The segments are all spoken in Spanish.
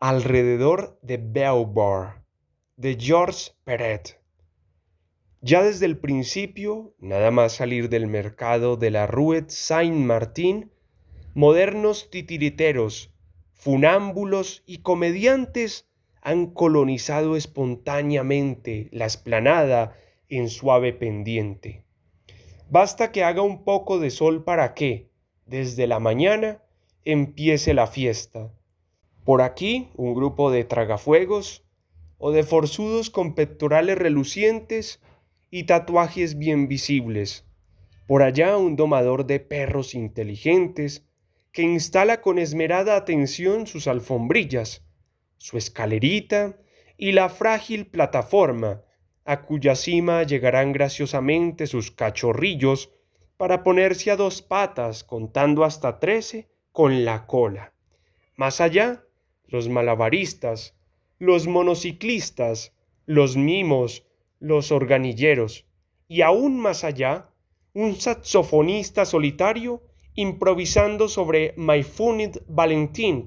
Alrededor de Belvoir, de Georges Perec. Ya desde el principio, nada más salir del mercado de la Rue Saint-Martin, modernos titiriteros, funámbulos y comediantes han colonizado espontáneamente la explanada en suave pendiente. Basta que haga un poco de sol para que, desde la mañana, empiece la fiesta. Por aquí, un grupo de tragafuegos o de forzudos con pectorales relucientes y tatuajes bien visibles. Por allá, un domador de perros inteligentes que instala con esmerada atención sus alfombrillas, su escalerita y la frágil plataforma a cuya cima llegarán graciosamente sus cachorrillos para ponerse a dos patas contando hasta 13 con la cola. Más allá, los malabaristas, los monociclistas, los mimos, los organilleros y aún más allá, un saxofonista solitario improvisando sobre My Funny Valentine,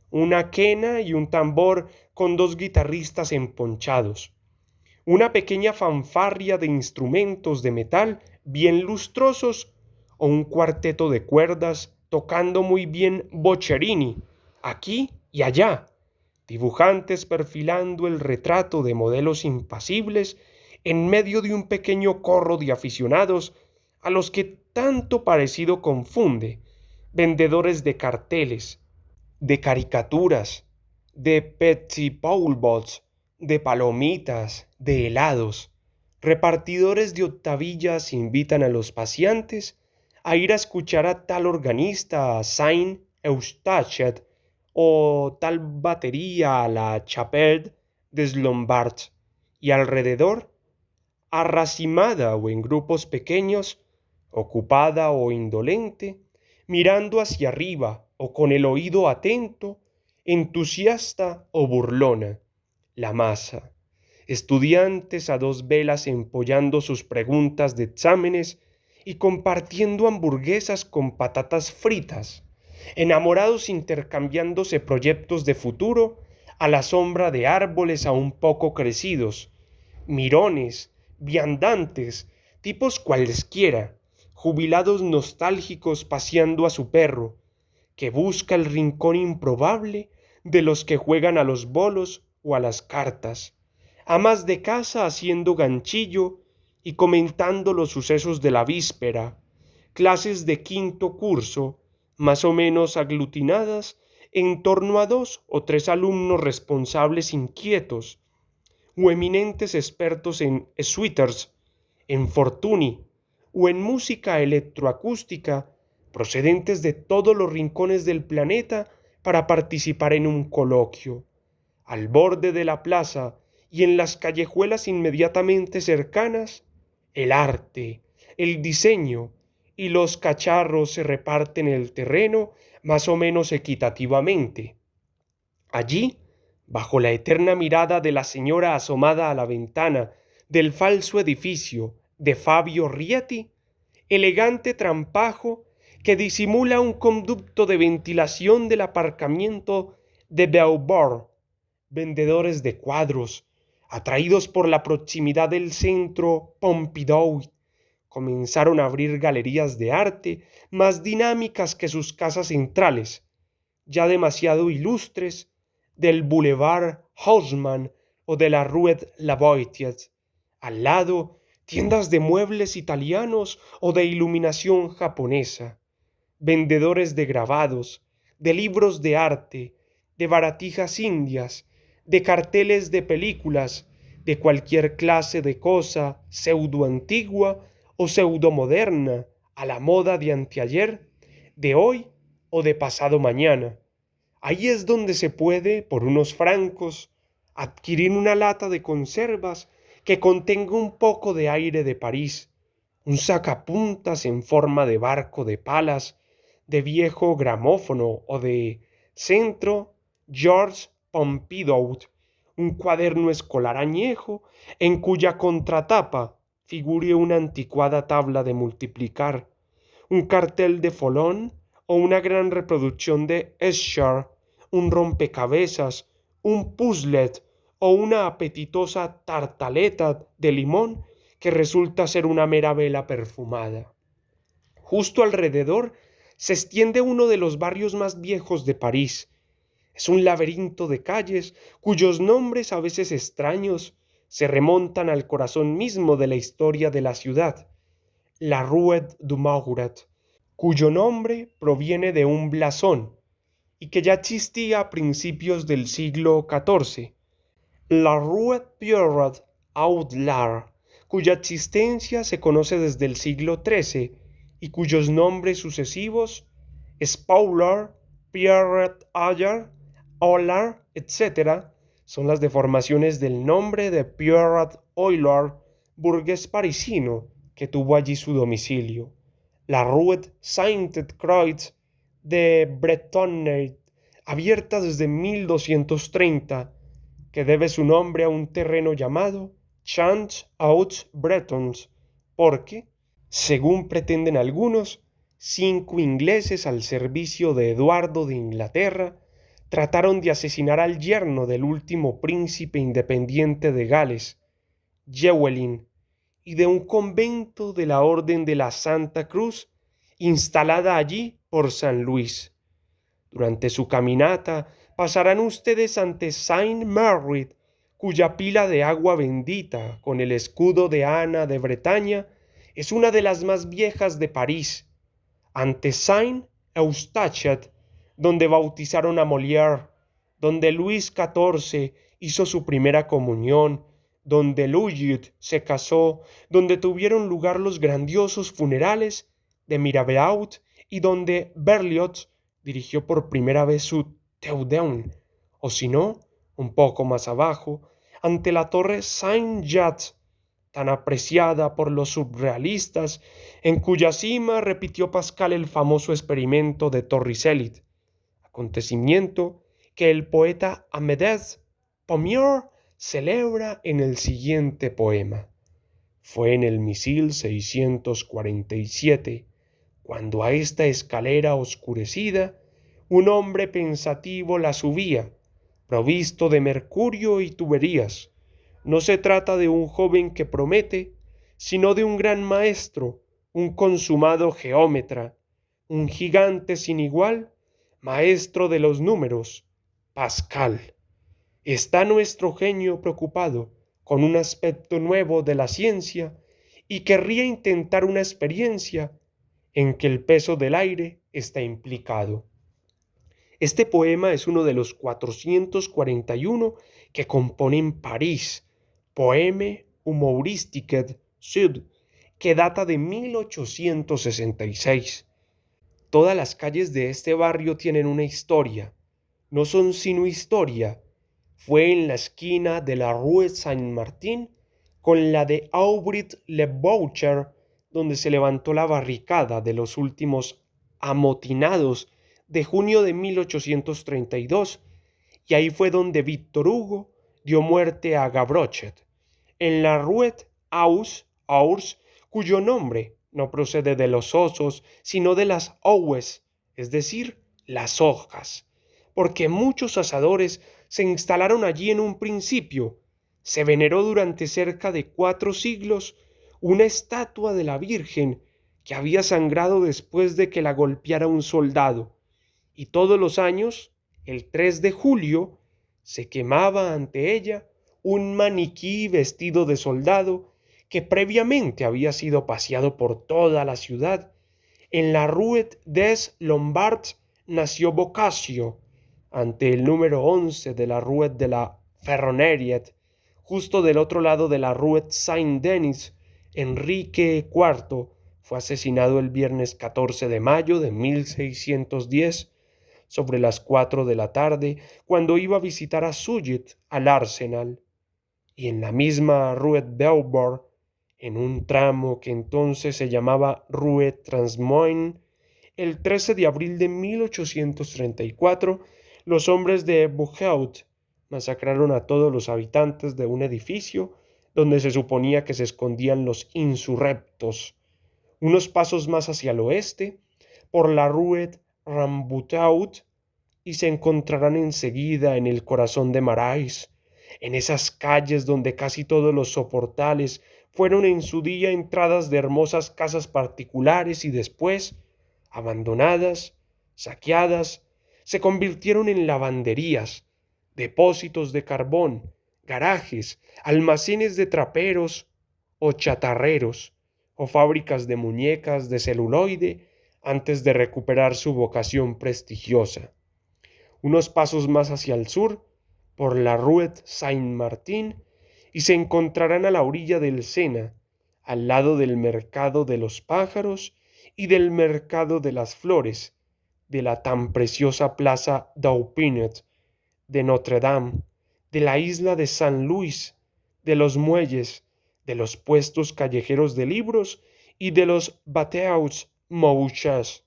una quena y un tambor con dos guitarristas emponchados, una pequeña fanfarria de instrumentos de metal bien lustrosos o un cuarteto de cuerdas tocando muy bien Boccherini, aquí y allá, dibujantes perfilando el retrato de modelos impasibles en medio de un pequeño corro de aficionados a los que tanto parecido confunde, vendedores de carteles, de caricaturas, de petit poulbots, de palomitas, de helados. Repartidores de octavillas invitan a los paseantes a ir a escuchar a tal organista a Saint Eustache o tal batería a la Chapelle des Lombards, y alrededor, arracimada o en grupos pequeños, ocupada o indolente, mirando hacia arriba o con el oído atento, entusiasta o burlona, la masa. Estudiantes a dos velas empollando sus preguntas de exámenes y compartiendo hamburguesas con patatas fritas, enamorados intercambiándose proyectos de futuro a la sombra de árboles aún poco crecidos, mirones, viandantes, tipos cualesquiera, jubilados nostálgicos paseando a su perro, que busca el rincón improbable de los que juegan a los bolos o a las cartas, amas de casa haciendo ganchillo y comentando los sucesos de la víspera, clases de quinto curso, más o menos aglutinadas en torno a dos o tres alumnos responsables inquietos, o eminentes expertos en suiters, en fortuny o en música electroacústica, procedentes de todos los rincones del planeta para participar en un coloquio. Al borde de la plaza y en las callejuelas inmediatamente cercanas, el arte, el diseño y los cacharros se reparten el terreno más o menos equitativamente. Allí, bajo la eterna mirada de la señora asomada a la ventana del falso edificio de Fabio Rieti, elegante trampajo que disimula un conducto de ventilación del aparcamiento de Beaubourg, vendedores de cuadros, atraídos por la proximidad del centro Pompidou, comenzaron a abrir galerías de arte más dinámicas que sus casas centrales, ya demasiado ilustres, del Boulevard Haussmann o de la Rue Lavoisier. Al lado, tiendas de muebles italianos o de iluminación japonesa, vendedores de grabados, de libros de arte, de baratijas indias, de carteles de películas, de cualquier clase de cosa pseudo antigua o pseudo moderna a la moda de anteayer, de hoy o de pasado mañana. Ahí es donde se puede, por unos francos, adquirir una lata de conservas que contenga un poco de aire de París, un sacapuntas en forma de barco de palas, de viejo gramófono o de Centro Georges Pompidou, un cuaderno escolar añejo en cuya contratapa figure una anticuada tabla de multiplicar, un cartel de Folón o una gran reproducción de Escher un rompecabezas, un puzzlet o una apetitosa tartaleta de limón que resulta ser una mera vela perfumada. Justo alrededor se extiende uno de los barrios más viejos de París. Es un laberinto de calles cuyos nombres a veces extraños se remontan al corazón mismo de la historia de la ciudad, la Rue du Mouret, cuyo nombre proviene de un blasón y que ya existía a principios del siglo XIV. La Rue Pierrot Audelaire, cuya existencia se conoce desde el siglo XIII y cuyos nombres sucesivos, Spaular, Pierrot Ayer, Olar, etc., son las deformaciones del nombre de Pierrot Oilar, burgués parisino que tuvo allí su domicilio. La Rue Sainte-Croix de Bretonne, abierta desde 1230, que debe su nombre a un terreno llamado Champs aux Bretons, porque, según pretenden algunos, 5 ingleses al servicio de Eduardo de Inglaterra trataron de asesinar al yerno del último príncipe independiente de Gales, Llywelyn, y de un convento de la Orden de la Santa Cruz instalada allí por San Luis. Durante su caminata pasarán ustedes ante Saint Mary, cuya pila de agua bendita con el escudo de Ana de Bretaña es una de las más viejas de París, ante Saint Eustachiat, donde bautizaron a Molière, donde Luis XIV hizo su primera comunión, donde Louis se casó, donde tuvieron lugar los grandiosos funerales de Mirabeau y donde Berlioz dirigió por primera vez su Te Deum, o si no, un poco más abajo, ante la torre Saint-Jacques, tan apreciada por los surrealistas, en cuya cima repitió Pascal el famoso experimento de Torricelli, acontecimiento que el poeta Amédée Pomier celebra en el siguiente poema. Fue en el misil 647, cuando a esta escalera oscurecida un hombre pensativo la subía, provisto de mercurio y tuberías. No se trata de un joven que promete, sino de un gran maestro, un consumado geómetra, un gigante sin igual, maestro de los números, Pascal. Está nuestro genio preocupado con un aspecto nuevo de la ciencia y querría intentar una experiencia en que el peso del aire está implicado. Este poema es uno de los 441 que componen París, Poème humoristique sud, que data de 1866. Todas las calles de este barrio tienen una historia, no son sino historia. Fue en la esquina de la Rue Saint-Martin con la de Aubry-le-Boucher donde se levantó la barricada de los últimos amotinados de junio de 1832, y ahí fue donde Víctor Hugo dio muerte a Gavroche, en la Rue Ours, cuyo nombre no procede de los osos, sino de las aues, es decir, las hojas, porque muchos asadores se instalaron allí en un principio. Se veneró durante cerca de 4 siglos una estatua de la Virgen que había sangrado después de que la golpeara un soldado, y todos los años, el 3 de julio, se quemaba ante ella un maniquí vestido de soldado que previamente había sido paseado por toda la ciudad. En la Rue des Lombards nació Boccaccio, ante el número 11 de la Rue de la Ferronnerie, justo del otro lado de la Rue Saint-Denis. Enrique IV fue asesinado el viernes 14 de mayo de 1610, sobre las 4 de la tarde, cuando iba a visitar a Sully al Arsenal. Y en la misma Rue Beaubourg, en un tramo que entonces se llamaba Rue Transmoine, el 13 de abril de 1834, los hombres de Bugeaud masacraron a todos los habitantes de un edificio donde se suponía que se escondían los insurrectos. Unos pasos más hacia el oeste, por la Rue Rambuteau, y se encontrarán enseguida en el corazón de Marais, en esas calles donde casi todos los soportales fueron en su día entradas de hermosas casas particulares y después, abandonadas, saqueadas, se convirtieron en lavanderías, depósitos de carbón, garajes, almacenes de traperos o chatarreros, o fábricas de muñecas de celuloide antes de recuperar su vocación prestigiosa. Unos pasos más hacia el sur, por la Rue Saint-Martin, y se encontrarán a la orilla del Sena, al lado del mercado de los pájaros y del mercado de las flores, de la tan preciosa plaza Daupinet, de Notre Dame, de la isla de San Luis, de los muelles, de los puestos callejeros de libros y de los bateaux mouchés.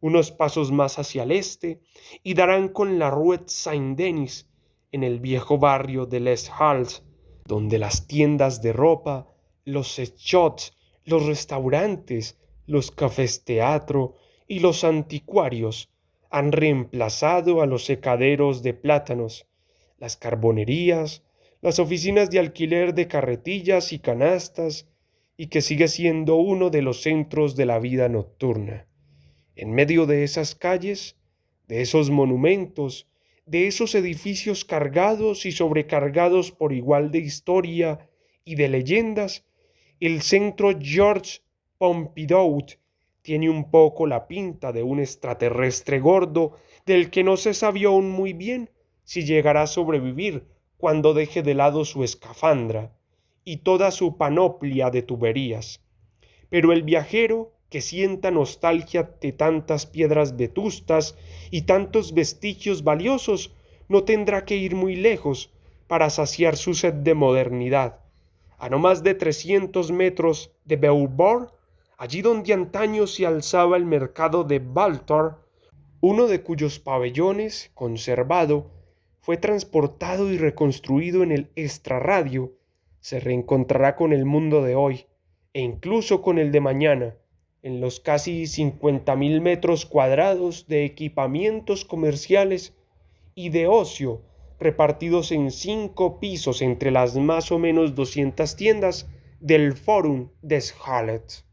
Unos pasos más hacia el este y darán con la Rue Saint-Denis, en el viejo barrio de Les Halles, donde las tiendas de ropa, los sex-shops, los restaurantes, los cafés teatro y los anticuarios han reemplazado a los secaderos de plátanos, las carbonerías, las oficinas de alquiler de carretillas y canastas, y que sigue siendo uno de los centros de la vida nocturna. En medio de esas calles, de esos monumentos, de esos edificios cargados y sobrecargados por igual de historia y de leyendas, el centro Georges Pompidou tiene un poco la pinta de un extraterrestre gordo del que no se sabe aún muy bien si llegará a sobrevivir cuando deje de lado su escafandra y toda su panoplia de tuberías. Pero el viajero que sienta nostalgia de tantas piedras vetustas y tantos vestigios valiosos no tendrá que ir muy lejos para saciar su sed de modernidad. A no más de 300 metros de Beaubourg, allí donde antaño se alzaba el mercado de Baltor, uno de cuyos pabellones, conservado, fue transportado y reconstruido en el extrarradio, se reencontrará con el mundo de hoy, e incluso con el de mañana, en los casi 50.000 metros cuadrados de equipamientos comerciales y de ocio repartidos en 5 pisos entre las más o menos 200 tiendas del Forum des Halles.